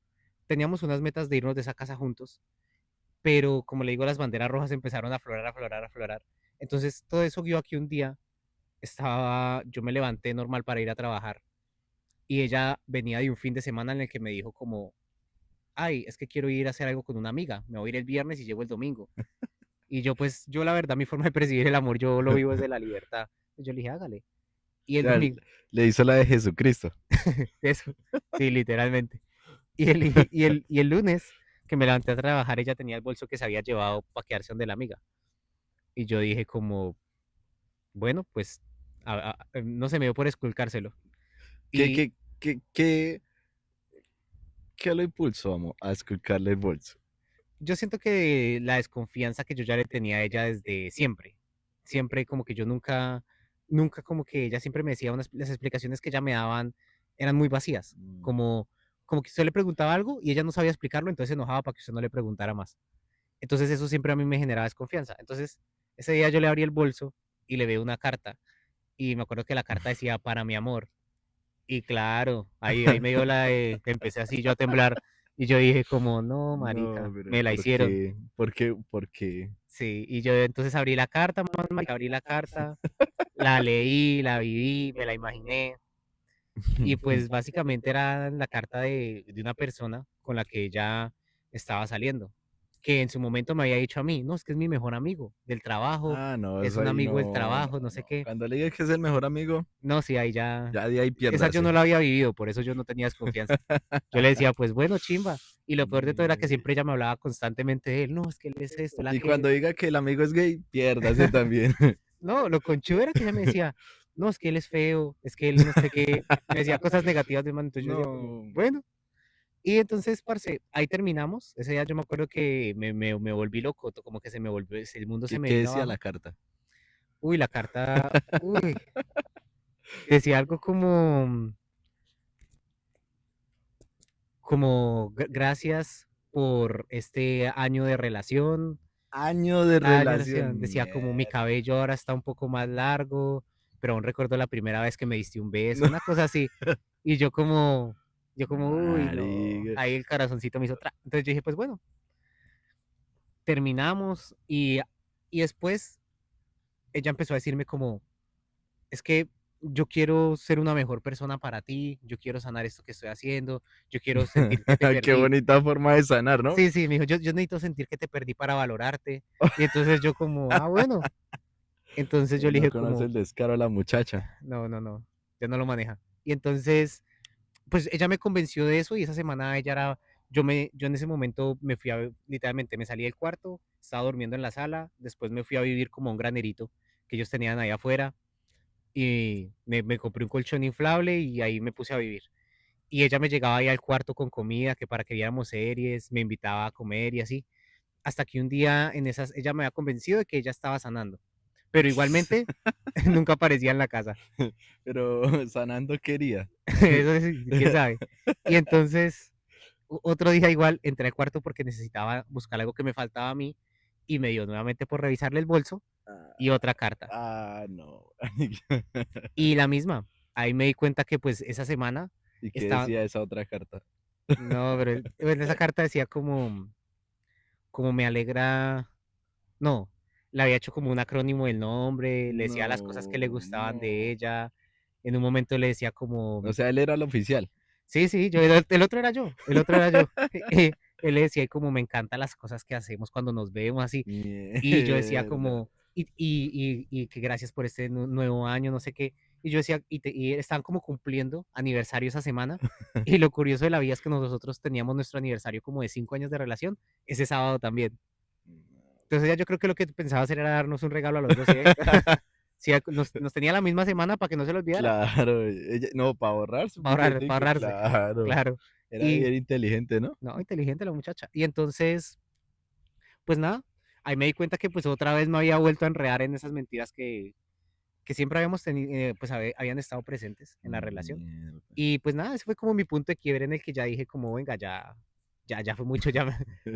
A: teníamos unas metas de irnos de esa casa juntos, pero como le digo, las banderas rojas empezaron a aflorar, a aflorar, a aflorar. Entonces todo eso guió a que un día yo me levanté normal para ir a trabajar y ella venía de un fin de semana en el que me dijo como, ay, es que quiero ir a hacer algo con una amiga, me voy a ir el viernes y llego el domingo. Y yo pues, yo la verdad, mi forma de percibir el amor, yo lo vivo desde la libertad. Yo le dije, hágale. Y
B: O
A: el
B: sea,
A: domingo,
B: le hizo la de Jesucristo.
A: eso, sí, literalmente. Y el lunes que me levanté a trabajar, ella tenía el bolso que se había llevado para quedarse donde la amiga. Y yo dije como, bueno, pues, no se me dio por esculcárselo.
B: ¿Qué,
A: Y
B: qué, qué, qué, qué lo impulsó a esculcarle el bolso?
A: yo siento que la desconfianza que yo ya le tenía a ella desde siempre, siempre como que yo nunca como que ella siempre me decía las explicaciones que ella me daban eran muy vacías,
B: Mm.
A: como que usted le preguntaba algo y ella no sabía explicarlo, entonces se enojaba para que usted no le preguntara más. Entonces eso siempre a mí me generaba desconfianza. Entonces ese día yo le abrí el bolso y le veo una carta y me acuerdo que la carta decía para mi amor. Y claro, ahí me dio empecé así yo a temblar y yo dije como, no,
B: No,
A: marica,
B: pero
A: me la
B: ¿por
A: hicieron.
B: qué? ¿Por qué? ¿Por qué?
A: Sí, y yo entonces abrí la carta, mamá, abrí la carta, la leí, la viví, me la imaginé. Y pues básicamente era la carta de una persona con la que ella estaba saliendo, que en su momento me había dicho a mí, no, es que es mi mejor amigo del trabajo,
B: Ah, no,
A: es
B: eso
A: un
B: ahí
A: amigo del
B: no, no,
A: trabajo, no sé
B: no.
A: qué.
B: Cuando le diga que es el mejor amigo,
A: No, sí, ahí ya,
B: ya de ahí
A: esa yo no
B: piérdase.
A: la había vivido, por eso yo no tenía desconfianza. Yo le decía, pues bueno, chimba. Y lo peor de todo era que siempre ella me hablaba constantemente de él, no, es que él es esto, él
B: Y
A: aquello.
B: cuando diga que el amigo es gay, piérdase también.
A: No, lo conchudo era que ella me decía, no, es que él es feo, es que él no sé qué. Me decía cosas negativas de man, entonces yo decía como,
B: No.
A: bueno. Y entonces, parce, ahí terminamos. Ese día yo me acuerdo que me volví loco, como que se me volvió, el mundo se me
B: ¿Qué
A: vino
B: decía
A: abajo.
B: la carta?
A: Uy, la carta, uy, decía algo como gracias por este año de relación.
B: Año de
A: Año de relación.
B: relación,
A: Decía como mi
B: mierda.
A: cabello ahora está un poco más largo, pero aún recuerdo la primera vez que me diste un beso,
B: No,
A: una cosa así. Y yo como, uy, no,
B: marica.
A: ahí el corazoncito me hizo otra. Entonces yo dije, pues bueno, terminamos y después ella empezó a decirme como, es que yo quiero ser una mejor persona para ti, yo quiero sanar esto que estoy haciendo, yo quiero sentir que te
B: Qué
A: perdí.
B: bonita forma de sanar, ¿no?
A: Sí, sí, me dijo, yo necesito sentir que te perdí para valorarte. Y entonces yo como, bueno. Entonces yo le
B: No
A: dije
B: conoce
A: como,
B: el descaro a la muchacha.
A: no, no, no, ya no lo maneja. Y entonces, pues ella me convenció de eso y esa semana ella era, yo en ese momento me fui literalmente me salí del cuarto, estaba durmiendo en la sala, después me fui a vivir como a un granerito que ellos tenían ahí afuera y me compré un colchón inflable y ahí me puse a vivir. Y ella me llegaba ahí al cuarto con comida, que para que viéramos series, me invitaba a comer y así. Hasta que un día ella me había convencido de que ella estaba sanando. Pero igualmente nunca aparecía en la casa.
B: Pero sanando quería.
A: Eso sí, quién sabe. Y entonces, otro día igual entré al cuarto porque necesitaba buscar algo que me faltaba a mí y me dio nuevamente por revisarle el bolso y otra carta.
B: No.
A: Y la misma. Ahí me di cuenta que pues esa semana
B: ¿Y qué
A: estaba,
B: decía esa otra carta?
A: no, pero bueno, esa carta decía como me alegra, no, le había hecho como un acrónimo del nombre, le decía las cosas que le
B: No,
A: gustaban de
B: no.
A: ella. En un momento le decía como,
B: O sea, él era el oficial.
A: sí, sí, el otro era yo, el otro era yo. Él le decía como me encantan las cosas que hacemos cuando nos vemos así. Y yo decía
B: Mierda.
A: como, y que gracias por este nuevo año, no sé qué. Y yo decía, y están como cumpliendo aniversario esa semana. Y lo curioso de la vida es que nosotros teníamos nuestro aniversario como de 5 años de relación, ese sábado también. Entonces ya yo creo que lo que pensaba hacer era darnos un regalo a los dos, ¿sí? Sí, nos tenía la misma semana para que no se lo olvidara,
B: Claro, no, para ahorrar su
A: para
B: billetico,
A: ahorrarse,
B: claro.
A: claro.
B: Era
A: Y
B: bien inteligente, ¿no?
A: no, inteligente la muchacha. Y entonces, pues nada, ahí me di cuenta que pues otra vez me había vuelto a enredar en esas mentiras que siempre habíamos tenido, pues habían estado presentes en la relación.
B: Mierda.
A: Y pues nada, ese fue como mi punto de quiebre en el que ya dije como, venga, ya, ya fue mucho, ya,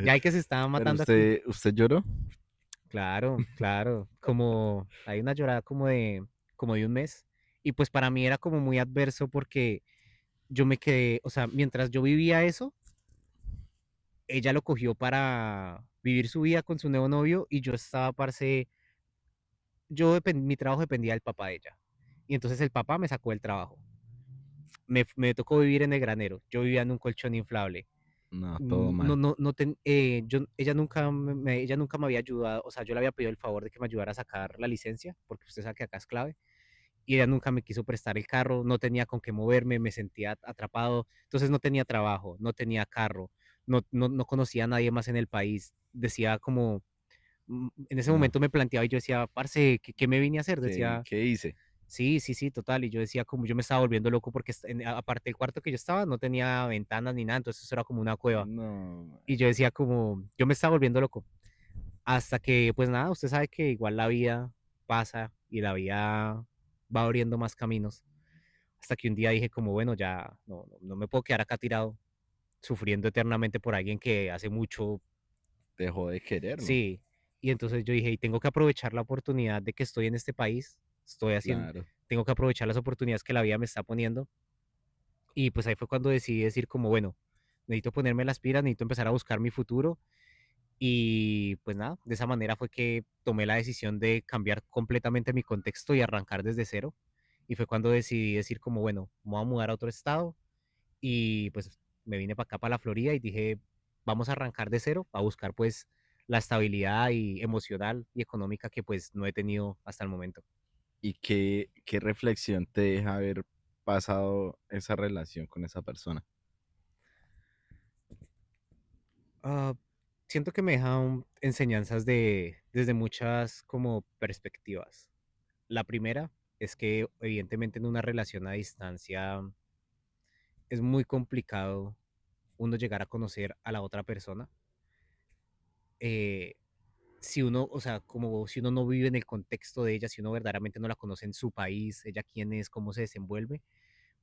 A: ya hay que se estaba
B: Pero
A: matando aquí.
B: usted lloró.
A: Claro, claro, como hay una llorada como de un mes. Y pues para mí era como muy adverso porque yo me quedé, o sea, mientras yo vivía eso, ella lo cogió para vivir su vida con su nuevo novio y yo estaba, parce, mi trabajo dependía del papá de ella. Y entonces el papá me sacó del trabajo. Me tocó vivir en el granero. Yo vivía en un colchón inflable.
B: No, todo mal.
A: Ella nunca me había ayudado, o sea, yo le había pedido el favor de que me ayudara a sacar la licencia, porque usted sabe que acá es clave, y ella nunca me quiso prestar el carro, no tenía con qué moverme, me sentía atrapado, entonces no tenía trabajo, no tenía carro, no conocía a nadie más en el país, decía como, en ese
B: No,
A: momento me planteaba y yo decía, parce, ¿qué me vine a hacer?
B: ¿qué,
A: Decía,
B: qué hice?
A: sí, sí, sí, total. Y yo decía, como yo me estaba volviendo loco porque aparte del cuarto que yo estaba no tenía ventanas ni nada, entonces eso era como una cueva.
B: No,
A: Y yo decía, como, yo me estaba volviendo loco. Hasta que, pues nada, usted sabe que igual la vida pasa y la vida va abriendo más caminos. Hasta que un día dije, como, bueno, ya no me puedo quedar acá tirado, sufriendo eternamente por alguien que hace mucho,
B: dejó de quererlo.
A: sí. Y entonces yo dije, y tengo que aprovechar la oportunidad de que estoy en este país, estoy haciendo,
B: Claro.
A: tengo que aprovechar las oportunidades que la vida me está poniendo. Y pues ahí fue cuando decidí decir como, bueno, necesito ponerme las pilas, necesito empezar a buscar mi futuro. Y pues nada, de esa manera fue que tomé la decisión de cambiar completamente mi contexto y arrancar desde cero. Y fue cuando decidí decir como, bueno, me voy a mudar a otro estado. Y pues me vine para acá, para la Florida, y dije, vamos a arrancar de cero, a buscar pues la estabilidad y emocional y económica que pues no he tenido hasta el momento.
B: ¿Y qué reflexión te deja haber pasado esa relación con esa persona?
A: Ah, siento que me deja enseñanzas desde muchas como perspectivas. La primera es que evidentemente en una relación a distancia es muy complicado uno llegar a conocer a la otra persona. eh, si uno, o sea, como si uno no vive en el contexto de ella, si uno verdaderamente no la conoce en su país, ella quién es, cómo se desenvuelve,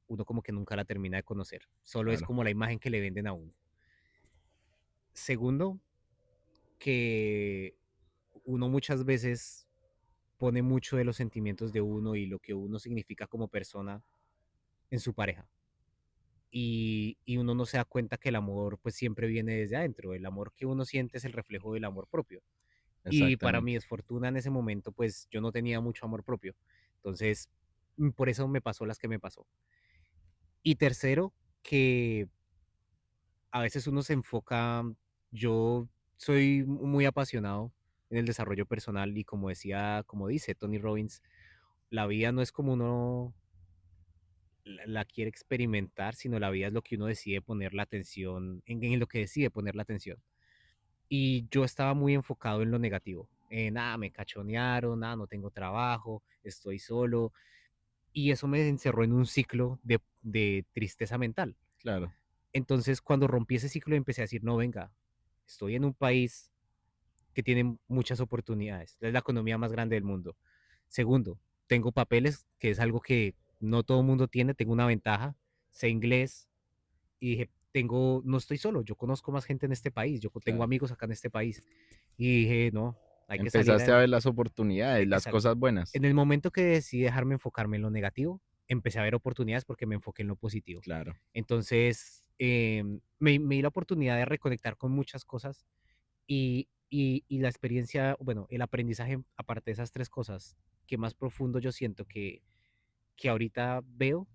A: uno como que nunca la termina de conocer. Solo es
B: Claro.
A: como la imagen que le venden a uno. Segundo, que uno muchas veces pone mucho de los sentimientos de uno y lo que uno significa como persona en su pareja. Y uno no se da cuenta que el amor pues siempre viene desde adentro. El amor que uno siente es el reflejo del amor propio. Y para mi
B: Exactamente.
A: desfortuna en ese momento pues yo no tenía mucho amor propio. Entonces, por eso me pasó las que me pasó. Y tercero, que a veces uno se enfoca, yo soy muy apasionado en el desarrollo personal y como decía, como dice Tony Robbins, la vida no es como uno la quiere experimentar, sino la vida es lo que uno decide poner la atención, en lo que decide poner la atención. Y yo estaba muy enfocado en lo negativo, en, me cachonearon, no tengo trabajo, estoy solo, y eso me encerró en un ciclo de tristeza mental.
B: Claro.
A: Entonces, cuando rompí ese ciclo, empecé a decir, no, venga, estoy en un país que tiene muchas oportunidades, es la economía más grande del mundo. Segundo, tengo papeles, que es algo que no todo el mundo tiene, tengo una ventaja, sé inglés, y dije, no estoy solo, yo conozco más gente en este país, yo tengo
B: Claro.
A: amigos acá en este país. Y dije, no, hay que salir
B: Empezaste a
A: adelante.
B: ver las oportunidades, las
A: Exacto.
B: cosas buenas.
A: En el momento que decidí dejarme enfocarme en lo negativo, empecé a ver oportunidades porque me enfoqué en lo positivo.
B: Claro.
A: Entonces, me di la oportunidad de reconectar con muchas cosas y la experiencia, bueno, el aprendizaje, aparte de esas tres cosas, que más profundo yo siento que ahorita veo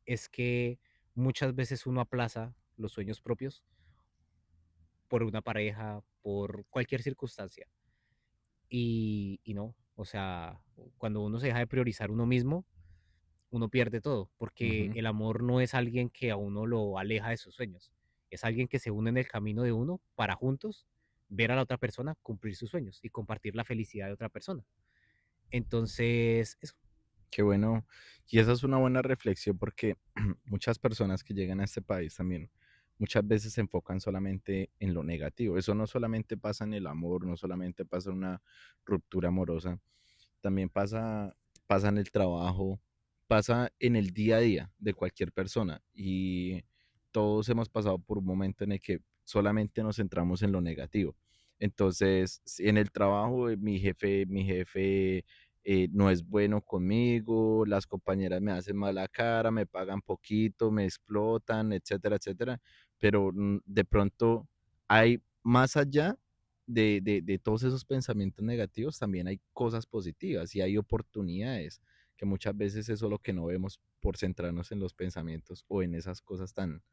A: es que muchas veces uno aplaza los sueños propios por una pareja, por cualquier circunstancia. Y no, o sea, cuando uno se deja de priorizar uno mismo, uno pierde todo, porque
B: Ujú.
A: el amor no es alguien que a uno lo aleja de sus sueños, es alguien que se une en el camino de uno para juntos ver a la otra persona cumplir sus sueños y compartir la felicidad de otra persona. Entonces, eso.
B: Qué bueno. Y esa es una buena reflexión porque muchas personas que llegan a este país también muchas veces se enfocan solamente en lo negativo. Eso no solamente pasa en el amor, no solamente pasa en una ruptura amorosa, también pasa en el trabajo, pasa en el día a día de cualquier persona. Y todos hemos pasado por un momento en el que solamente nos centramos en lo negativo. Entonces, si en el trabajo, mi jefe no es bueno conmigo, las compañeras me hacen mala cara, me pagan poquito, me explotan, etcétera, etcétera. Pero de pronto hay más allá de todos esos pensamientos negativos, también hay cosas positivas y hay oportunidades, que muchas veces eso es lo que no vemos por centrarnos en los pensamientos o en esas cosas tan,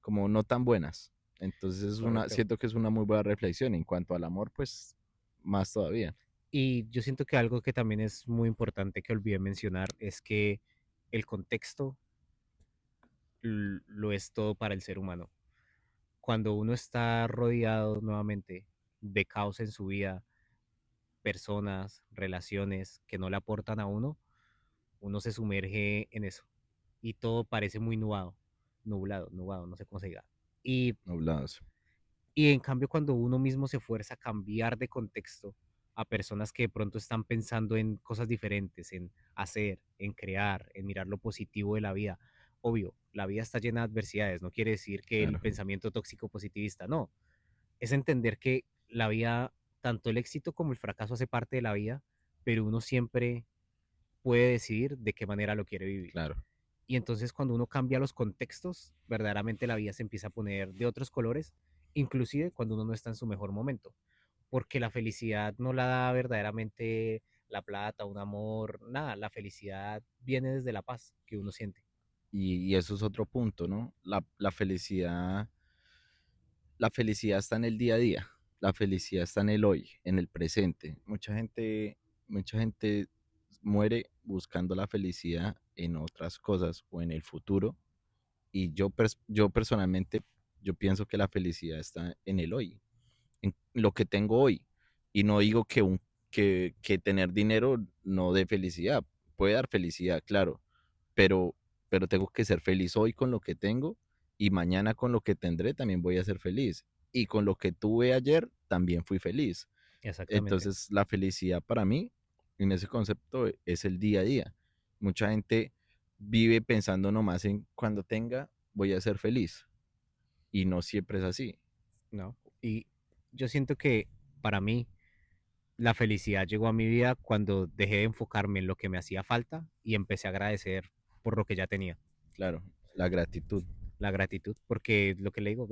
B: como no tan buenas. Entonces
A: Correcto.
B: siento que es una muy buena reflexión. En cuanto al amor, pues más todavía.
A: Y yo siento que algo que también es muy importante que olvidé mencionar es que el contexto lo es todo para el ser humano. Cuando uno está rodeado nuevamente de caos en su vida, personas, relaciones que no le aportan a uno se sumerge en eso y todo parece muy nublado, no sé cómo se diga. Y,
B: Nublados.
A: y en cambio cuando uno mismo se fuerza a cambiar de contexto a personas que de pronto están pensando en cosas diferentes, en hacer, en crear, en mirar lo positivo de la vida. Obvio, la vida está llena de adversidades, no quiere decir que el
B: Claro.
A: pensamiento tóxico positivista, no, es entender que la vida, tanto el éxito como el fracaso hace parte de la vida, pero uno siempre puede decidir de qué manera lo quiere vivir.
B: Claro.
A: Y entonces cuando uno cambia los contextos, verdaderamente la vida se empieza a poner de otros colores, inclusive cuando uno no está en su mejor momento, porque la felicidad no la da verdaderamente la plata, un amor, nada, la felicidad viene desde la paz que uno siente.
B: Y eso es otro punto, ¿no? La felicidad está en el día a día. La felicidad está en el hoy, en el presente. Mucha gente muere buscando la felicidad en otras cosas o en el futuro. Y yo personalmente, yo pienso que la felicidad está en el hoy, en lo que tengo hoy. Y no digo que tener dinero no dé felicidad. Puede dar felicidad, claro, pero, pero tengo que ser feliz hoy con lo que tengo y mañana con lo que tendré también voy a ser feliz. Y con lo que tuve ayer también fui feliz.
A: Exactamente.
B: Entonces, la felicidad para mí, en ese concepto, es el día a día. Mucha gente vive pensando nomás en cuando tenga, voy a ser feliz. Y no siempre es así.
A: ¿No? Y yo siento que para mí la felicidad llegó a mi vida cuando dejé de enfocarme en lo que me hacía falta y empecé a agradecer por lo que ya tenía.
B: Claro, la gratitud.
A: La gratitud, porque lo que le digo,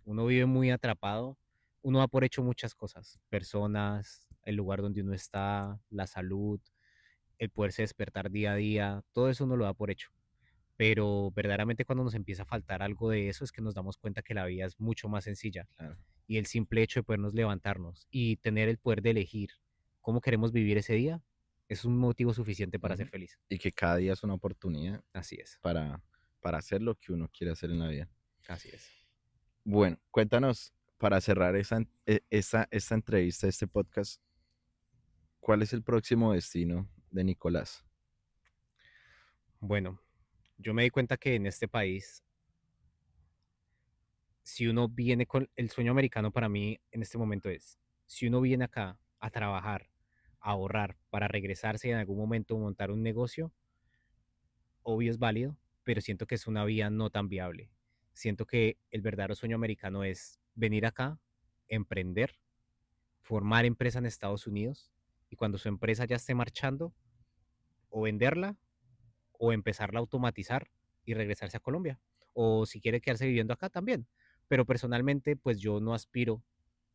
A: uno vive muy atrapado, uno da por hecho muchas cosas, personas, el lugar donde uno está, la salud, el poderse despertar día a día, todo eso uno lo da por hecho. Pero verdaderamente cuando nos empieza a faltar algo de eso es que nos damos cuenta que la vida es mucho más sencilla
B: Claro.
A: y el simple hecho de podernos levantarnos y tener el poder de elegir cómo queremos vivir ese día es un motivo suficiente para ser
B: Ujú.
A: feliz.
B: Y que cada día es una oportunidad
A: Así es,
B: para, para hacer lo que uno quiere hacer en la vida.
A: así es.
B: Bueno, cuéntanos, para cerrar esta entrevista, este podcast, ¿cuál es el próximo destino de Nicolás?
A: Bueno, yo me di cuenta que en este país, si uno viene con el sueño americano para mí en este momento es, si uno viene acá a trabajar, a ahorrar para regresarse y en algún momento montar un negocio, obvio es válido, pero siento que es una vía no tan viable. Siento que el verdadero sueño americano es venir acá, emprender, formar empresa en Estados Unidos y cuando su empresa ya esté marchando, o venderla o empezarla a automatizar y regresarse a Colombia. O si quiere quedarse viviendo acá también. Pero personalmente, pues yo no aspiro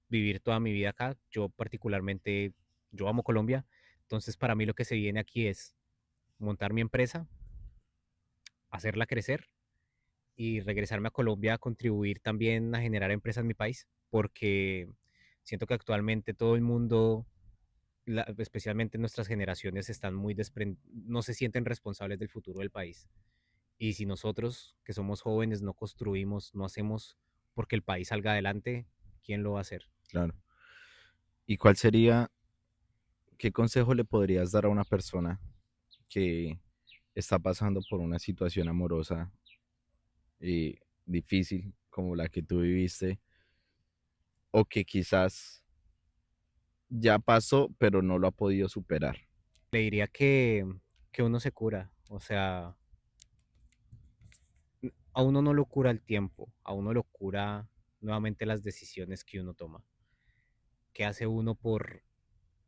A: vivir toda mi vida acá. Yo particularmente, yo amo Colombia. Entonces, para mí lo que se viene aquí es montar mi empresa, hacerla crecer y regresarme a Colombia a contribuir también a generar empresas en mi país, porque siento que actualmente todo el mundo, especialmente nuestras generaciones, están no se sienten responsables del futuro del país. Y si nosotros, que somos jóvenes, no construimos, no hacemos porque el país salga adelante, ¿quién lo va a hacer?
B: Claro. ¿Y qué consejo le podrías dar a una persona que está pasando por una situación amorosa difícil como la que tú viviste o que quizás ya pasó pero no lo ha podido superar?
A: Le diría que uno se cura, o sea, a uno no lo cura el tiempo, a uno lo cura nuevamente las decisiones que uno toma. ¿Qué hace uno por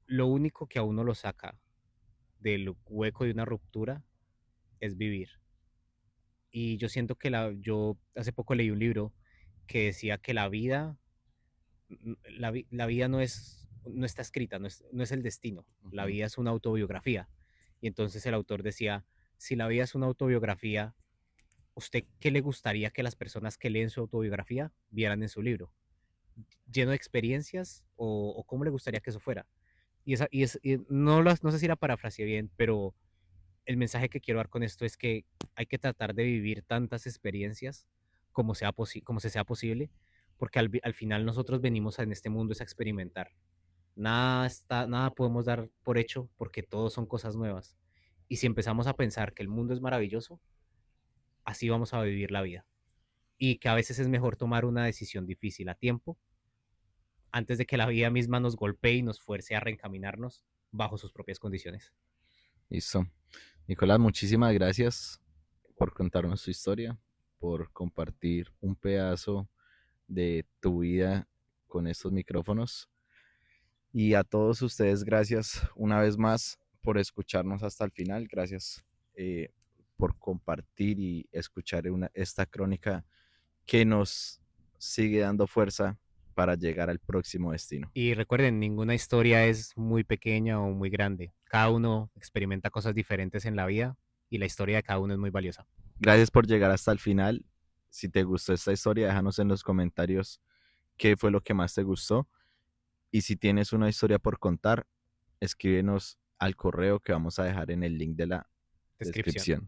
A: lo único que a uno lo saca del hueco de una ruptura es vivir? Y yo siento que yo hace poco leí un libro que decía que la vida, la vida no está escrita, no es el destino, la
B: Ujú.
A: vida es una autobiografía. Y entonces el autor decía, si la vida es una autobiografía, ¿usted qué le gustaría que las personas que leen su autobiografía vieran en su libro? ¿Lleno de experiencias o cómo le gustaría que eso fuera? Y no sé si la parafraseé bien, pero el mensaje que quiero dar con esto es que hay que tratar de vivir tantas experiencias como se sea posible, porque al final nosotros venimos en este mundo es a experimentar. Nada podemos dar por hecho porque todo son cosas nuevas. Y si empezamos a pensar que el mundo es maravilloso, así vamos a vivir la vida. Y que a veces es mejor tomar una decisión difícil a tiempo antes de que la vida misma nos golpee y nos fuerce a reencaminarnos bajo sus propias condiciones.
B: Listo. Nicolás, muchísimas gracias por contarnos tu historia, por compartir un pedazo de tu vida con estos micrófonos. Y a todos ustedes, gracias una vez más por escucharnos hasta el final. Gracias por compartir y escuchar esta crónica que nos sigue dando fuerza para llegar al próximo destino.
A: Y recuerden, ninguna historia es muy pequeña o muy grande. Cada uno experimenta cosas diferentes en la vida y la historia de cada uno es muy valiosa.
B: Gracias por llegar hasta el final. Si te gustó esta historia, déjanos en los comentarios qué fue lo que más te gustó. Y si tienes una historia por contar, escríbenos al correo que vamos a dejar en el link de la
A: Descripción.
B: descripción.